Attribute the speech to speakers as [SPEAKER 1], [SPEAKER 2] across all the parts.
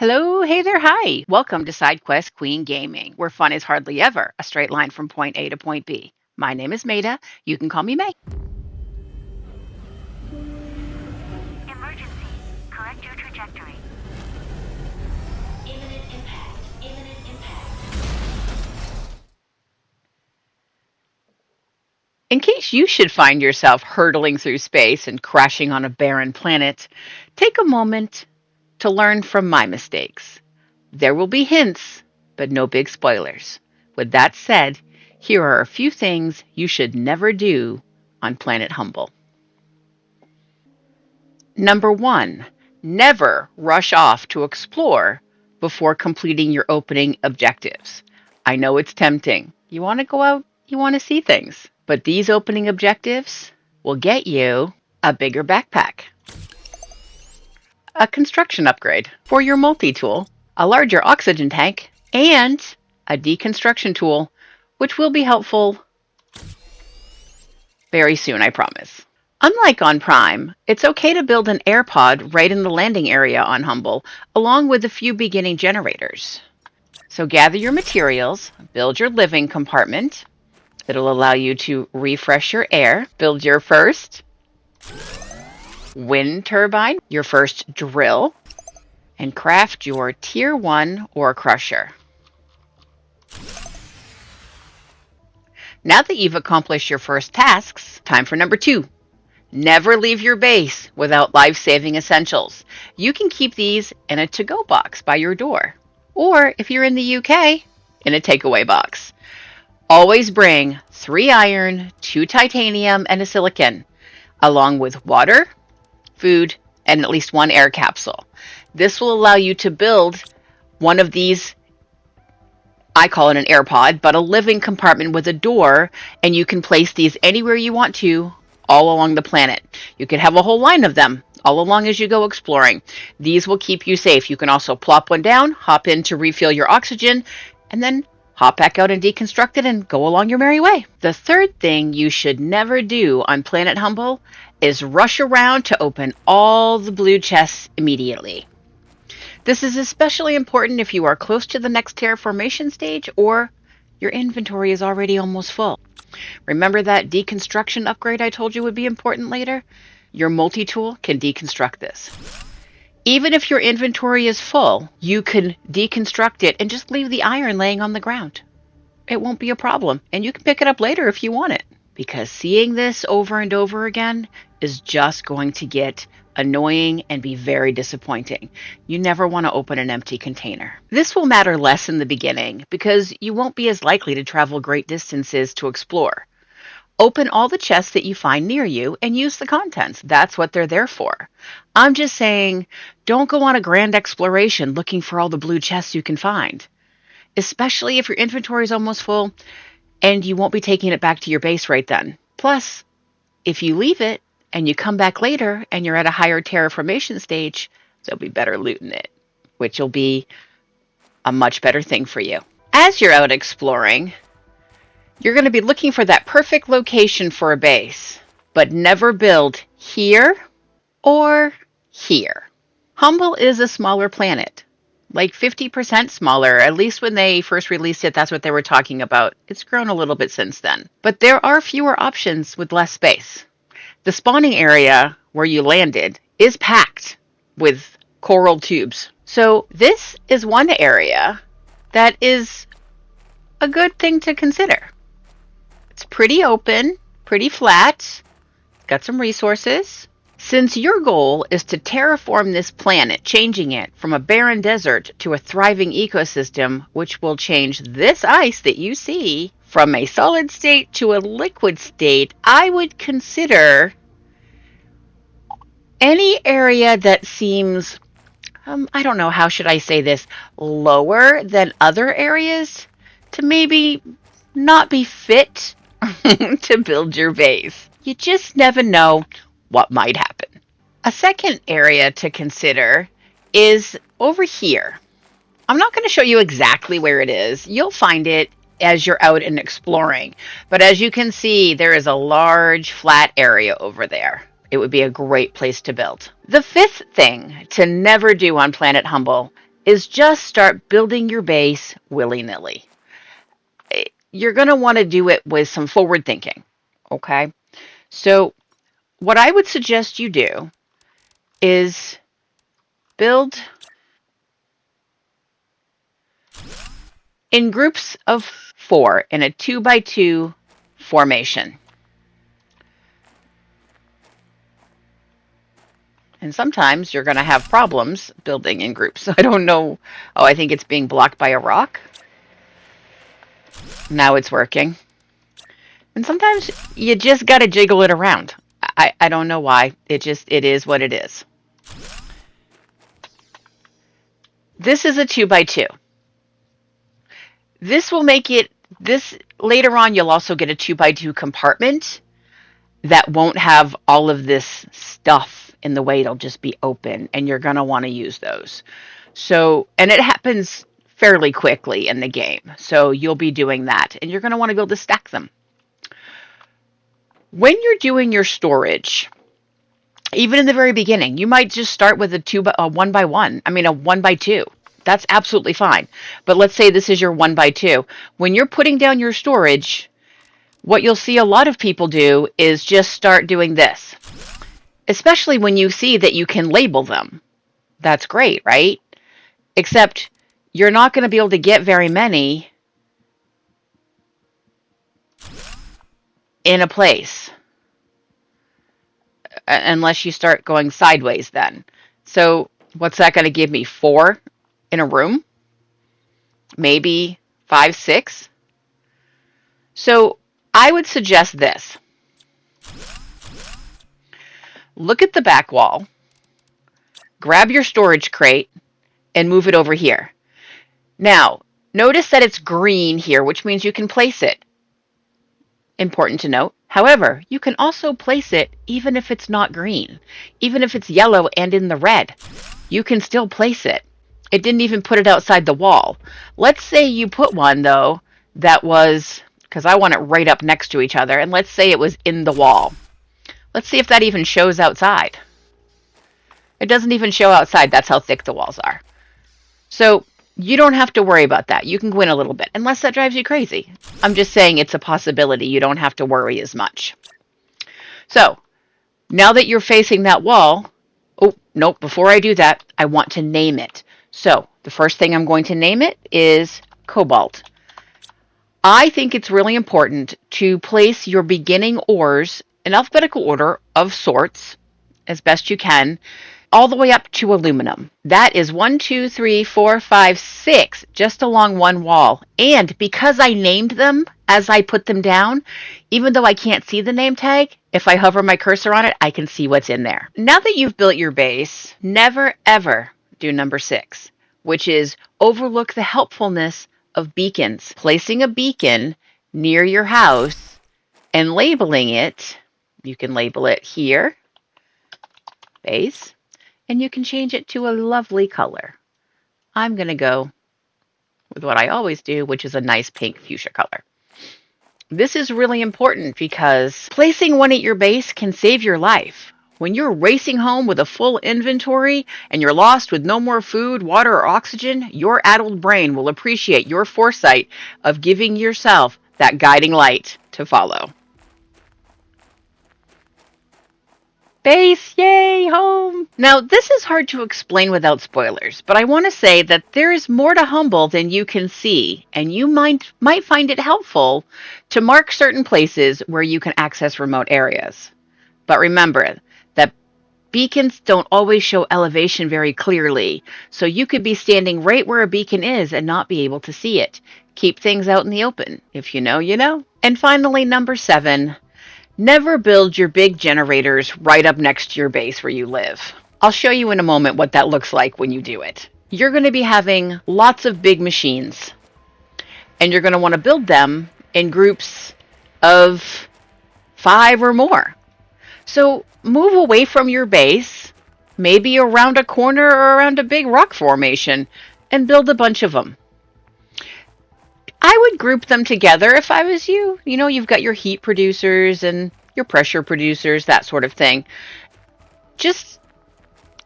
[SPEAKER 1] Hello, hey there, hi. Welcome to SideQuest Queen Gaming, where fun is hardly ever a straight line from point A to point B. My name is Maida. You can call me May.
[SPEAKER 2] Emergency. Correct your trajectory. Imminent impact. Imminent impact.
[SPEAKER 1] In case you should find yourself hurtling through space and crashing on a barren planet, take a moment to learn from my mistakes. There will be hints, but no big spoilers. With that said, here are a few things you should never do on Planet Humble. Number one, never rush off to explore before completing your opening objectives. I know it's tempting. You want to go out, you want to see things. But these opening objectives will get you a bigger backpack, a construction upgrade for your multi tool, a larger oxygen tank, and a deconstruction tool, which will be helpful very soon, I promise. Unlike on Prime, it's okay to build an air pod right in the landing area on Humble, along with a few beginning generators. So gather your materials, build your living compartment. It'll allow you to refresh your air, build your first wind turbine, your first drill, and craft your Tier 1 ore crusher. Now that you've accomplished your first tasks, time for number 2. Never leave your base without life-saving essentials. You can keep these in a to-go box by your door. Or, if you're in the UK, in a takeaway box. Always bring 3 iron, 2 titanium, and a silicon, along with water, food, and at least 1 air capsule. This will allow you to build one of these, I call it an air pod, but a living compartment with a door, and you can place these anywhere you want to all along the planet. You can have a whole line of them all along as you go exploring. These will keep you safe. You can also plop one down, hop in to refill your oxygen, and then hop back out and deconstruct it and go along your merry way. The third thing you should never do on Planet Humble is rush around to open all the blue chests immediately. This is especially important if you are close to the next terraformation stage or your inventory is already almost full. Remember that deconstruction upgrade I told you would be important later? Your multi-tool can deconstruct this. Even if your inventory is full, you can deconstruct it and just leave the iron laying on the ground. It won't be a problem, and you can pick it up later if you want it. Because seeing this over and over again is just going to get annoying and be very disappointing. You never want to open an empty container. This will matter less in the beginning because you won't be as likely to travel great distances to explore. Open all the chests that you find near you and use the contents. That's what they're there for. I'm just saying, don't go on a grand exploration looking for all the blue chests you can find. Especially if your inventory is almost full and you won't be taking it back to your base right then. Plus, if you leave it and you come back later and you're at a higher terraformation stage, there'll be better loot in it, which will be a much better thing for you. As you're out exploring, you're going to be looking for that perfect location for a base, but never build here or here. Humble is a smaller planet, like 50% smaller. At least when they first released it, that's what they were talking about. It's grown a little bit since then. But there are fewer options with less space. The spawning area where you landed is packed with coral tubes. So this is one area that is a good thing to consider. It's pretty open, pretty flat, got some resources. Since your goal is to terraform this planet, changing it from a barren desert to a thriving ecosystem, which will change this ice that you see from a solid state to a liquid state, I would consider any area that seems, I don't know, how should I say this, lower than other areas to maybe not be fit to build your base. You just never know what might happen. A second area to consider is over here. I'm not going to show you exactly where it is. You'll find it as you're out and exploring. But as you can see, there is a large flat area over there. It would be a great place to build. The fifth thing to never do on Planet Humble is just start building your base willy-nilly. You're going to want to do it with some forward thinking, okay? So what I would suggest you do is build in groups of 4 in a 2x2 formation. And sometimes you're going to have problems building in groups. I don't know. Oh, I think it's being blocked by a rock. Now it's working. And sometimes you just got to jiggle it around. I don't know why. It is what it is. This is a 2x2. This will make it, this later on you'll also get a 2x2 compartment that won't have all of this stuff in the way. It'll just be open, and you're going to want to use those. So, and it happens fairly quickly in the game. So you'll be doing that, and you're going to want to be able to stack them. When you're doing your storage, even in the very beginning, you might just start with a 1x1. I mean, a 1x2. That's absolutely fine. But let's say this is your 1x2. When you're putting down your storage, what you'll see a lot of people do is just start doing this, especially when you see that you can label them. That's great, right? Except you're not going to be able to get very many in a place unless you start going sideways then. So what's that going to give me? 4 in a room? Maybe 5, 6? So I would suggest this. Look at the back wall, grab your storage crate, and move it over here. Now, notice that it's green here, which means you can place it. Important to note. However, you can also place it even if it's not green. Even if it's yellow and in the red, you can still place it. It didn't even put it outside the wall. Let's say you put one, though, that was, because I want it right up next to each other, and let's say it was in the wall. Let's see if that even shows outside. It doesn't even show outside. That's how thick the walls are. So you don't have to worry about that. You can go in a little bit, unless that drives you crazy. I'm just saying it's a possibility. You don't have to worry as much. So now that you're facing that wall, oh, nope, before I do that, I want to name it. So the first thing I'm going to name it is cobalt. I think it's really important to place your beginning ores in alphabetical order of sorts, as best you can, all the way up to aluminum. That is 1, 2, 3, 4, 5, 6, just along one wall. And because I named them as I put them down, even though I can't see the name tag, if I hover my cursor on it, I can see what's in there. Now that you've built your base, never ever do number 6, which is overlook the helpfulness of beacons. Placing a beacon near your house and labeling it, you can label it here, base, and you can change it to a lovely color. I'm going to go with what I always do, which is a nice pink fuchsia color. This is really important because placing one at your base can save your life. When you're racing home with a full inventory and you're lost with no more food, water, or oxygen, your addled brain will appreciate your foresight of giving yourself that guiding light to follow. Base, yay, home! Now, this is hard to explain without spoilers, but I want to say that there is more to Humble than you can see, and you might find it helpful to mark certain places where you can access remote areas. But remember that beacons don't always show elevation very clearly, so you could be standing right where a beacon is and not be able to see it. Keep things out in the open. If you know, you know. And finally, number 7. Never build your big generators right up next to your base where you live. I'll show you in a moment what that looks like when you do it. You're going to be having lots of big machines, and you're going to want to build them in groups of 5 or more. So move away from your base, maybe around a corner or around a big rock formation, and build a bunch of them. I would group them together if I was you. You know, you've got your heat producers and your pressure producers, that sort of thing. Just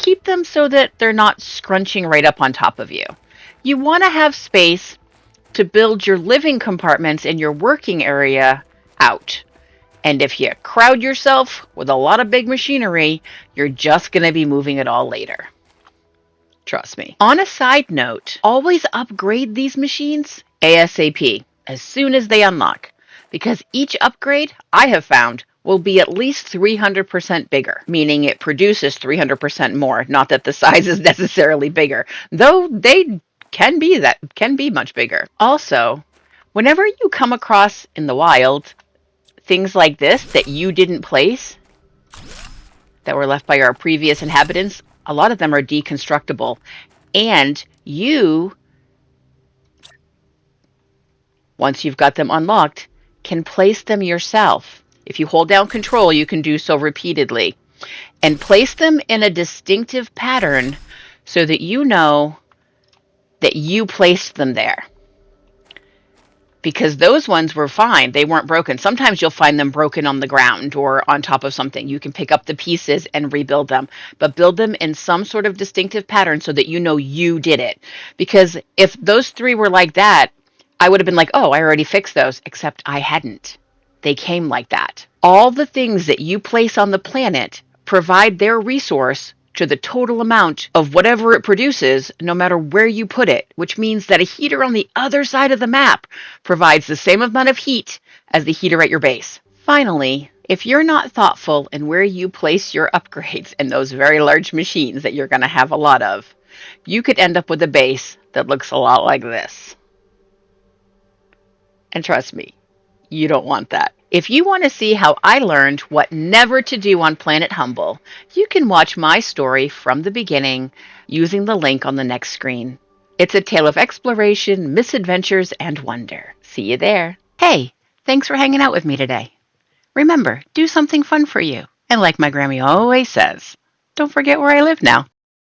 [SPEAKER 1] keep them so that they're not scrunching right up on top of you. You want to have space to build your living compartments and your working area out. And if you crowd yourself with a lot of big machinery, you're just going to be moving it all later. Trust me. On a side note, always upgrade these machines ASAP, as soon as they unlock, because each upgrade, I have found, will be at least 300% bigger, meaning it produces 300% more. Not that the size is necessarily bigger, though they can be much bigger. Also, whenever you come across in the wild things like this that you didn't place, that were left by our previous inhabitants, a lot of them are deconstructible. And you, once you've got them unlocked, can place them yourself. If you hold down control, you can do so repeatedly. And place them in a distinctive pattern so that you know that you placed them there. Because those ones were fine. They weren't broken. Sometimes you'll find them broken on the ground or on top of something. You can pick up the pieces and rebuild them, but build them in some sort of distinctive pattern so that you know you did it. Because if those three were like that, I would have been like, oh, I already fixed those, except I hadn't. They came like that. All the things that you place on the planet provide their resource to the total amount of whatever it produces, no matter where you put it, which means that a heater on the other side of the map provides the same amount of heat as the heater at your base. Finally, if you're not thoughtful in where you place your upgrades in those very large machines that you're going to have a lot of, you could end up with a base that looks a lot like this. And trust me, you don't want that. If you want to see how I learned what never to do on Planet Humble, you can watch my story from the beginning using the link on the next screen. It's a tale of exploration, misadventures, and wonder. See you there. Hey, thanks for hanging out with me today. Remember, do something fun for you. And like my Grammy always says, don't forget where I live now.